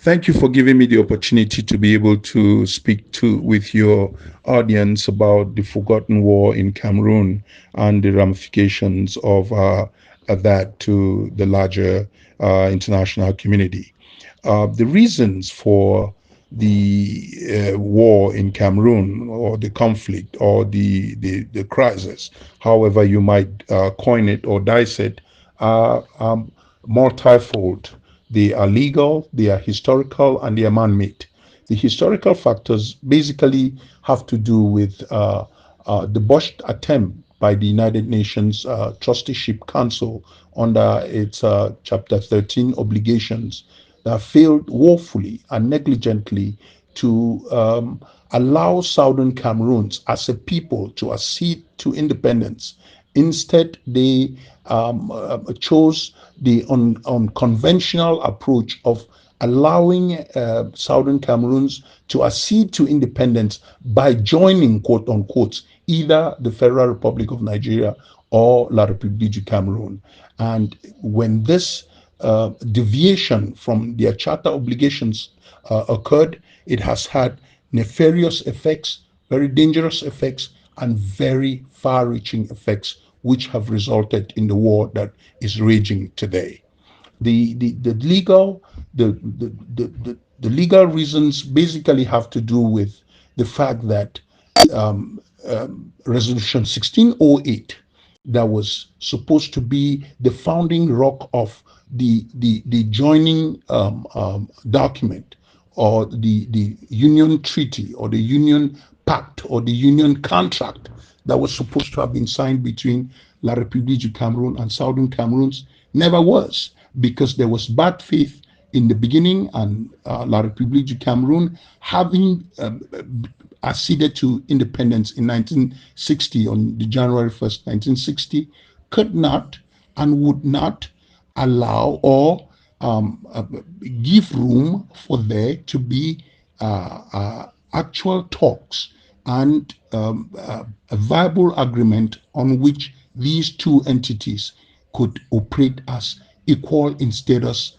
Thank you for giving me the opportunity to be able to speak with your audience about the forgotten war in Cameroon and the ramifications of that to the larger international community. The reasons for the war in Cameroon, or the conflict, or the crisis, however you might coin it or dice it, are multifold. They are legal, they are historical, and they are man-made. The historical factors basically have to do with the botched attempt by the United Nations Trusteeship Council under its Chapter 13 obligations that failed woefully and negligently to allow Southern Cameroons as a people to accede to independence. Instead, they chose the unconventional approach of allowing Southern Cameroons to accede to independence by joining, quote unquote, either the Federal Republic of Nigeria or La République du Cameroon. And when this deviation from their charter obligations occurred, it has had nefarious effects, very dangerous effects, and very far reaching effects, which have resulted in the war that is raging today. The legal the legal reasons basically have to do with the fact that resolution 1608, that was supposed to be the founding rock of the joining document, or the union treaty, or the union pact, or the union contract that was supposed to have been signed between La République du Cameroon and Southern Cameroons, never was, because there was bad faith in the beginning, and La République du Cameroon, having acceded to independence in 1960, on the January 1st, 1960, could not and would not allow or give room for there to be actual talks and a viable agreement on which these two entities could operate as equal in status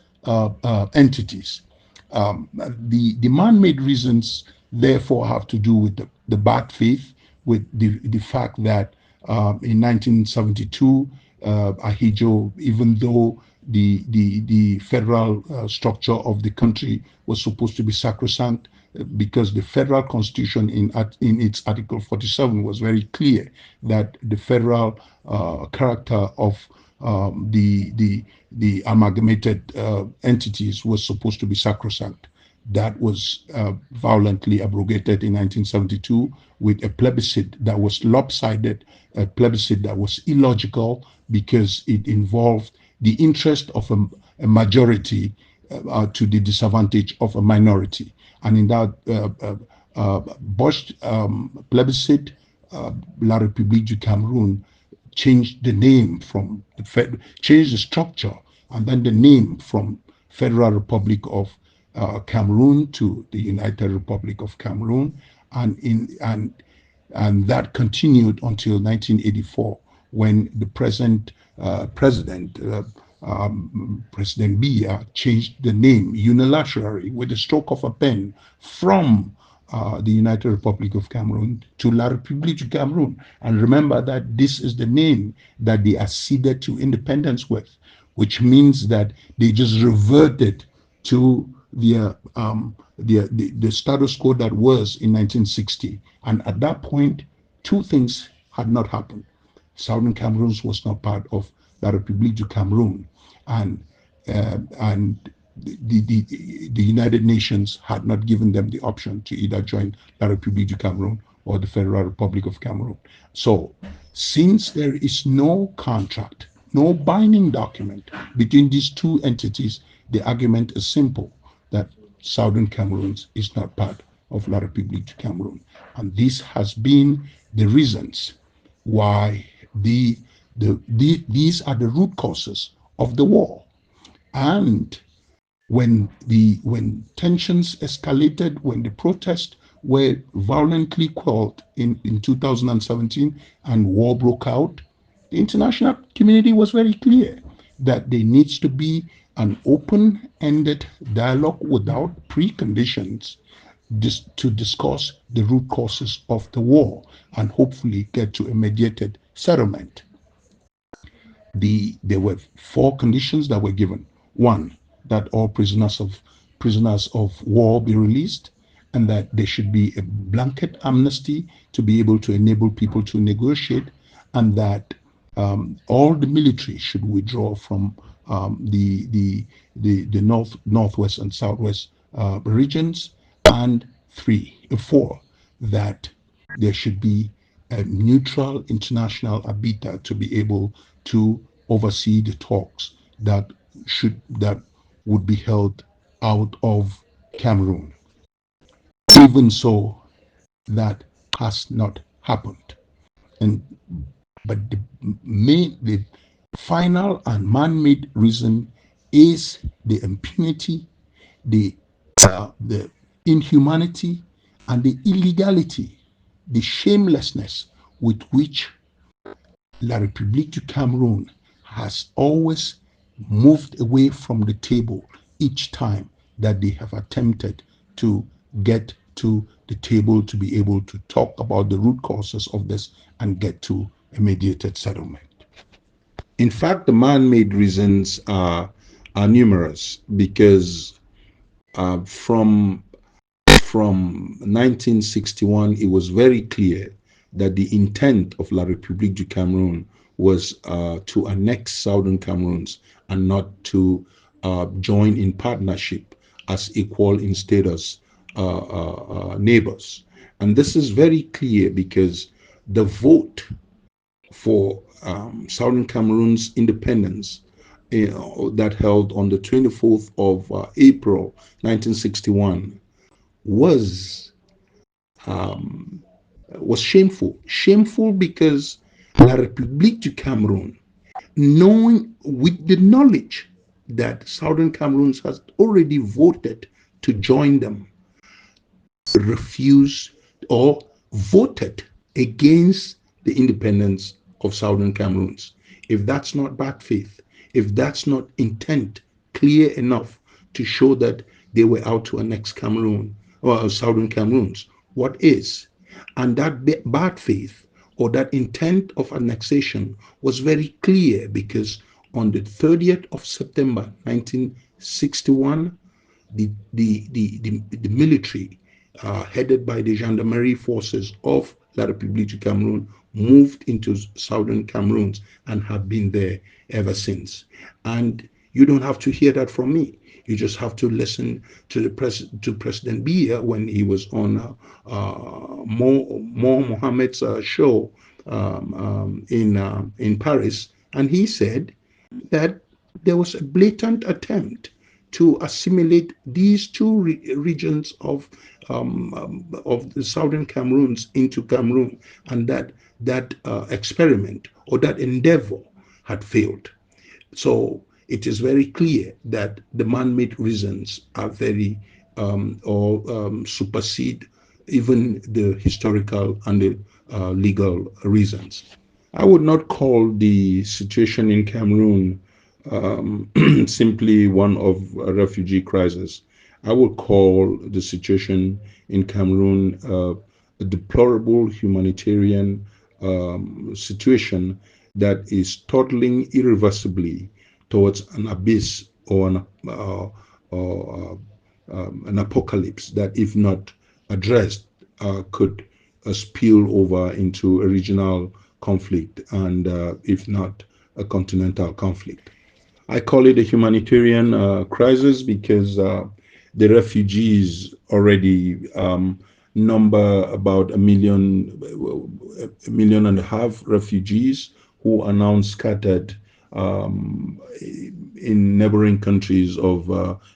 entities. The man-made reasons therefore have to do with the bad faith, with the fact that in 1972, Ahijo, even though the federal structure of the country was supposed to be sacrosanct, because the federal constitution in its article 47 was very clear that the federal character of the amalgamated entities was supposed to be sacrosanct. That was violently abrogated in 1972 with a plebiscite that was lopsided, a plebiscite that was illogical because it involved the interest of a majority to the disadvantage of a minority. And in that botched plebiscite, La République du Cameroon changed the name from changed the structure, and then the name from Federal Republic of Cameroon to the United Republic of Cameroon, and and that continued until 1984, when the present president, President Biya, changed the name unilaterally with the stroke of a pen from the United Republic of Cameroon to La République du Cameroon. And remember that this is the name that they acceded to independence with, which means that they just reverted to the status quo that was in 1960. And at that point, two things had not happened. Southern Cameroon was not part of La République du Cameroon, and the United Nations had not given them the option to either join La République du Cameroon or the Federal Republic of Cameroon. So, since there is no contract, no binding document between these two entities, the argument is simple, that Southern Cameroon is not part of La République du Cameroon. And this has been the reasons why these are the root causes of the war. And when tensions escalated, when the protests were violently quelled in 2017 and war broke out, the international community was very clear that there needs to be an open-ended dialogue without preconditions to discuss the root causes of the war and hopefully get to a mediated settlement. There were four conditions that were given. One, that all prisoners of war be released, and that there should be a blanket amnesty to be able to enable people to negotiate, and that all the military should withdraw from the northwest and southwest regions, and four, that there should be a neutral international arbiter to be able to oversee the talks that would be held out of Cameroon. Even so, that has not happened. And but the final and man-made reason is the impunity, the inhumanity, and the illegality, the shamelessness with which La République du Cameroon has always moved away from the table each time that they have attempted to get to the table to be able to talk about the root causes of this and get to a mediated settlement. In fact, the man-made reasons are numerous because from 1961, it was very clear that the intent of La République du Cameroun was to annex Southern Cameroons and not to join in partnership as equal in status neighbors. And this is very clear because the vote for Southern Cameroon's independence that held on the 24th of April 1961 was was shameful. Shameful because La République du Cameroon, knowing with the knowledge that Southern Cameroons has already voted to join them, refused or voted against the independence of Southern Cameroons. If that's not bad faith, if that's not intent clear enough to show that they were out to annex Cameroon or Southern Cameroons, what is? And that bad faith or that intent of annexation was very clear because on the 30th of September 1961, the military headed by the gendarmerie forces of La République du Cameroon moved into southern Cameroon and have been there ever since. And you don't have to hear that from me. You just have to listen to to President Biya when he was on Mo Mohammed's show in Paris, and he said that there was a blatant attempt to assimilate these two regions of the southern Cameroons into Cameroon, and that experiment or that endeavor had failed. So it is very clear that the man-made reasons are very supersede even the historical and the legal reasons. I would not call the situation in Cameroon simply one of a refugee crisis. I would call the situation in Cameroon a deplorable humanitarian situation that is toddling irreversibly towards an abyss or an apocalypse that, if not addressed, could spill over into a regional conflict and, if not, a continental conflict. I call it a humanitarian crisis because the refugees already number about a million and a half refugees who are now scattered in neighboring countries of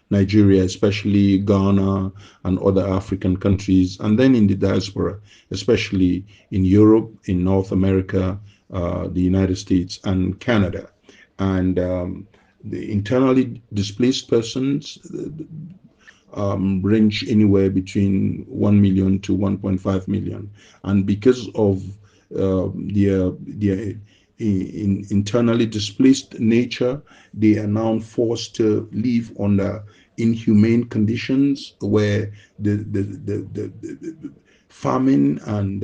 Nigeria, especially Ghana and other African countries, and then in the diaspora, especially in Europe, in North America, the United States, and Canada. And the internally displaced persons range anywhere between 1 million to 1.5 million. And because of their internally displaced nature. They are now forced to live under inhumane conditions where the famine and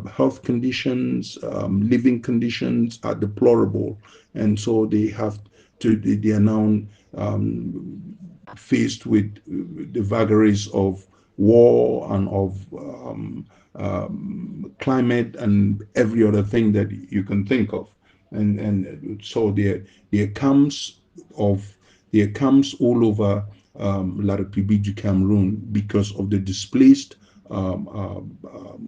health conditions, living conditions are deplorable, and so they are now faced with the vagaries of war and of climate and every other thing that you can think of. And so there comes of there comes all over La République du Cameroon because of the displaced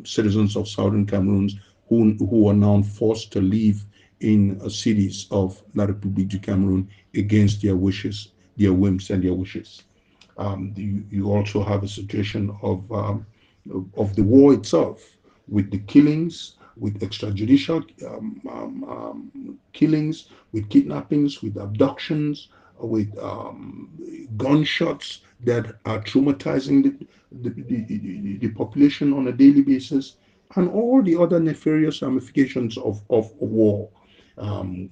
citizens of southern Cameroon who are now forced to live in cities of La République du Cameroon against their wishes, their whims, and their wishes. You also have a situation of the war itself, with the killings, with extrajudicial killings, with kidnappings, with abductions, with gunshots that are traumatizing the population on a daily basis, and all the other nefarious ramifications of war,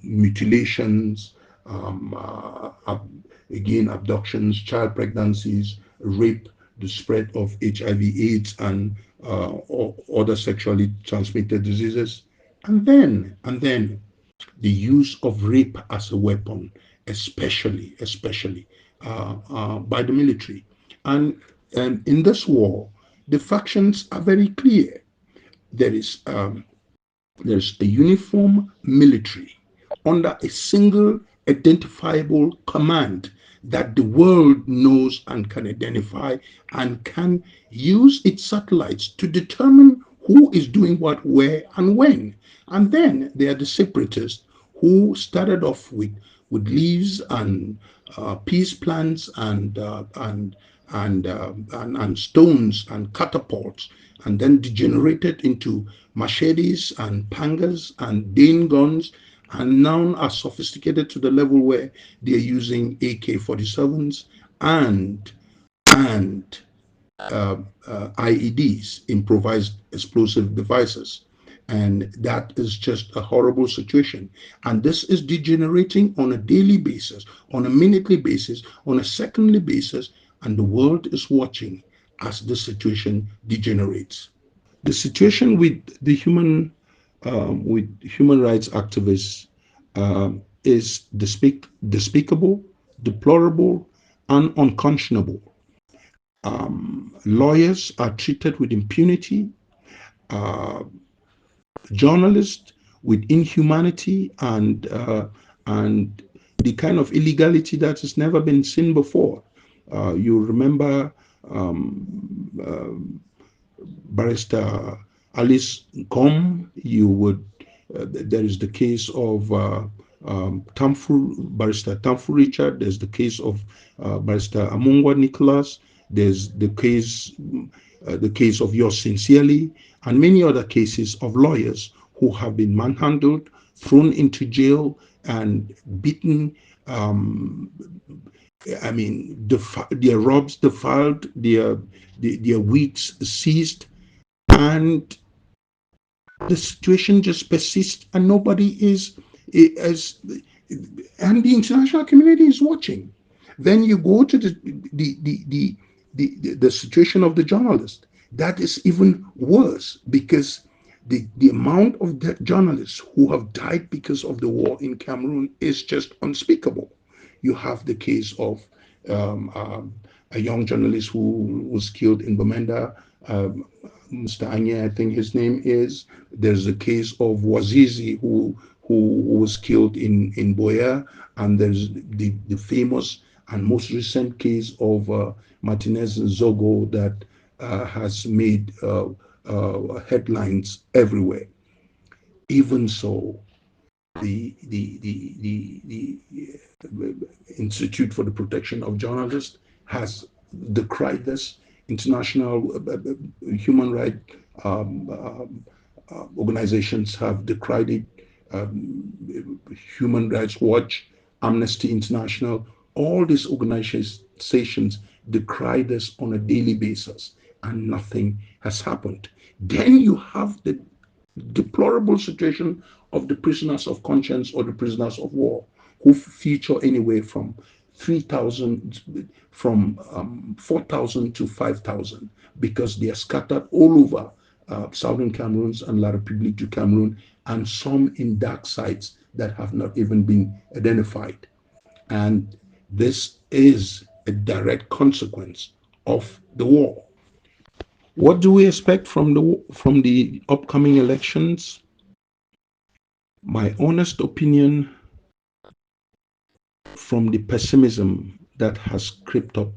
mutilations, um, uh, ab- again, abductions, child pregnancies, rape, the spread of HIV/AIDS, and other sexually transmitted diseases, and then the use of rape as a weapon, especially by the military. And in this war, the factions are very clear. There is there's a uniform military under a single identifiable command that the world knows and can identify and can use its satellites to determine who is doing what, where, and when. And then there are the separatists who started off with leaves and peace plants and stones and catapults, and then degenerated into machetes and pangas and Dane guns, and now are sophisticated to the level where they're using AK-47s and and IEDs, improvised explosive devices. And that is just a horrible situation. And this is degenerating on a daily basis, on a minutely basis, on a secondly basis, and the world is watching as the situation degenerates. The situation with human rights activists is despicable, deplorable, and unconscionable. Lawyers are treated with impunity, uh, journalists with inhumanity, and the kind of illegality that has never been seen before. You remember Barrister Alice Gom. You would there is the case of Barrister Tamfu Richard. There's the case of Barrister Amungwa Nicholas. There's the case of Yours Sincerely, and many other cases of lawyers who have been manhandled, thrown into jail, and beaten. Um, I mean, their robes defiled, their wigs seized, and the situation just persists, and nobody is, and the international community is watching. Then you go to the situation of the journalist. That is even worse, because the amount of journalists who have died because of the war in Cameroon is just unspeakable. You have the case of um, um, a young journalist who was killed in Bamenda, Mr. Anya, I think his name is. There's the case of Wazizi, who was killed in Boya, and there's the famous and most recent case of Martinez Zogo that has made headlines everywhere. Even so, the Institute for the Protection of Journalists has decried this. International human rights organizations have decried it. Human Rights Watch, Amnesty International, all these organizations decry this on a daily basis, and nothing has happened. Then you have deplorable situation of the prisoners of conscience or the prisoners of war, who feature anywhere from 3,000, from 4,000 to 5,000, because they are scattered all over southern Cameroon and La République du Cameroon, and some in dark sites that have not even been identified. And this is a direct consequence of the war. What do we expect from the upcoming elections? My honest opinion, from the pessimism that has crept up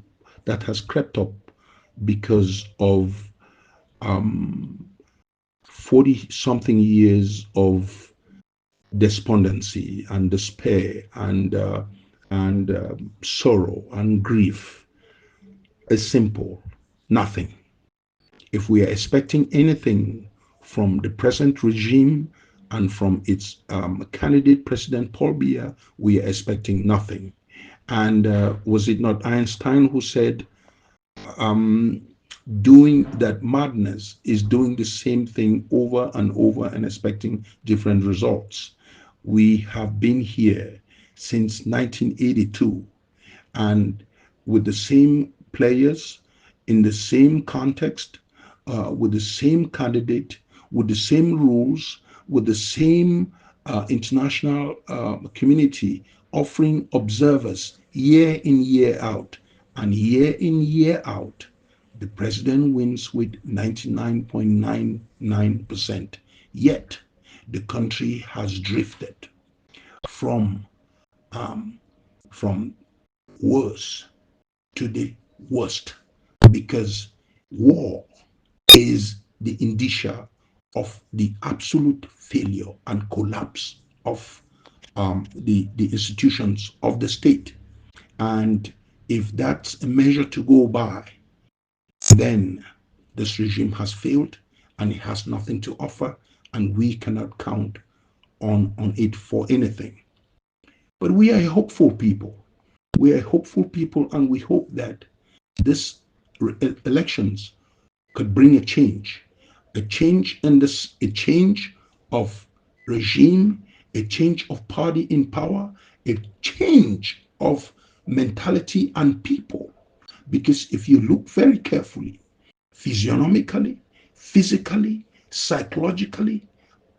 because of 40 something years of despondency and despair and sorrow and grief, is simple: nothing. If we are expecting anything from the present regime and from its candidate, President Paul Biya, we are expecting nothing. And was it not Einstein who said, doing that madness is doing the same thing over and over and expecting different results? We have been here since 1982, and with the same players, in the same context, with the same candidate, with the same rules, with the same international community offering observers year in, year out. And year in, year out, the president wins with 99.99%. Yet, the country has drifted from from worse to the worst, because war is the indicia of the absolute failure and collapse of the institutions of the state. And if that's a measure to go by, then this regime has failed and it has nothing to offer, and we cannot count on it for anything. But we are a hopeful people. We are a hopeful people, and we hope that this elections could bring a change in this, a change of regime, a change of party in power, a change of mentality and people. Because if you look very carefully, physiognomically, physically, psychologically,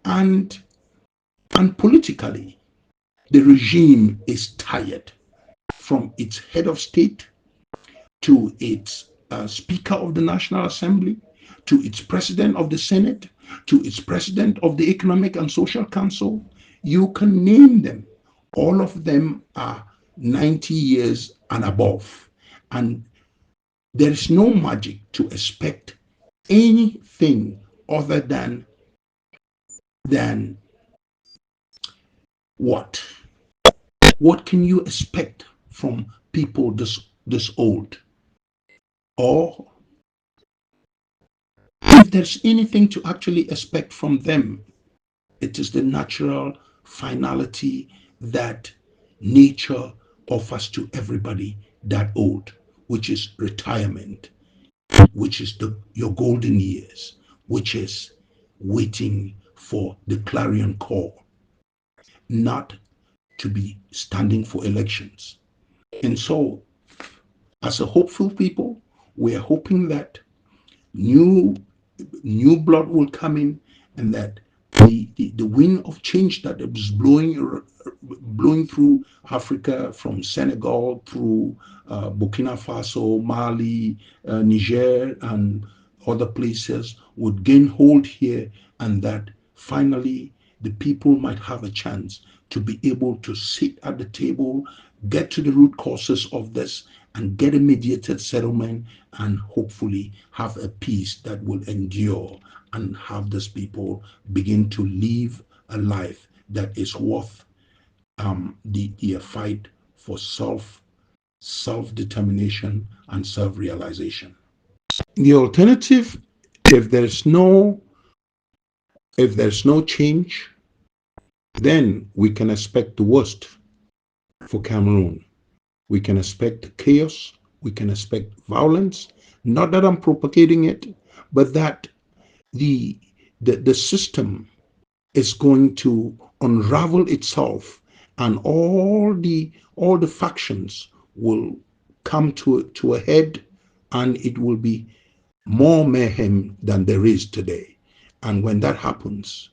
and politically, the regime is tired, from its head of state to its Speaker of the National Assembly, to its President of the Senate, to its President of the Economic and Social Council. You can name them. All of them are 90 years and above. And there is no magic to expect anything other than what? What can you expect from people this old? Or if there's anything to actually expect from them, it is the natural finality that nature offers to everybody that old, which is retirement, which is your golden years, which is waiting for the clarion call, not to be standing for elections. And so, as a hopeful people, we are hoping that new new blood will come in, and that the wind of change that is blowing through Africa, from Senegal through Burkina Faso, Mali, Niger, and other places, would gain hold here, and that finally the people might have a chance to be able to sit at the table, get to the root causes of this, and get a mediated settlement, and hopefully have a peace that will endure, and have these people begin to live a life that is worth the fight for self-determination and self-realization. The alternative, if there's no change, then we can expect the worst for Cameroon. We can expect chaos. We can expect violence. Not that I'm propagating it, but that the the system is going to unravel itself, and all the factions will come to a head, and it will be more mayhem than there is today. And when that happens,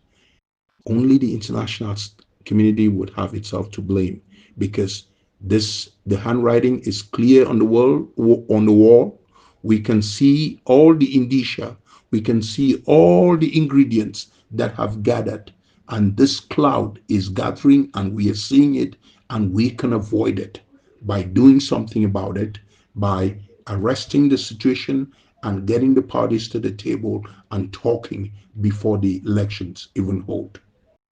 only the international community would have itself to blame, because the handwriting is clear on the wall. We can see all the indicia, we can see all the ingredients that have gathered, and this cloud is gathering, and we are seeing it, and we can avoid it by doing something about it, by arresting the situation and getting the parties to the table and talking before the elections even hold.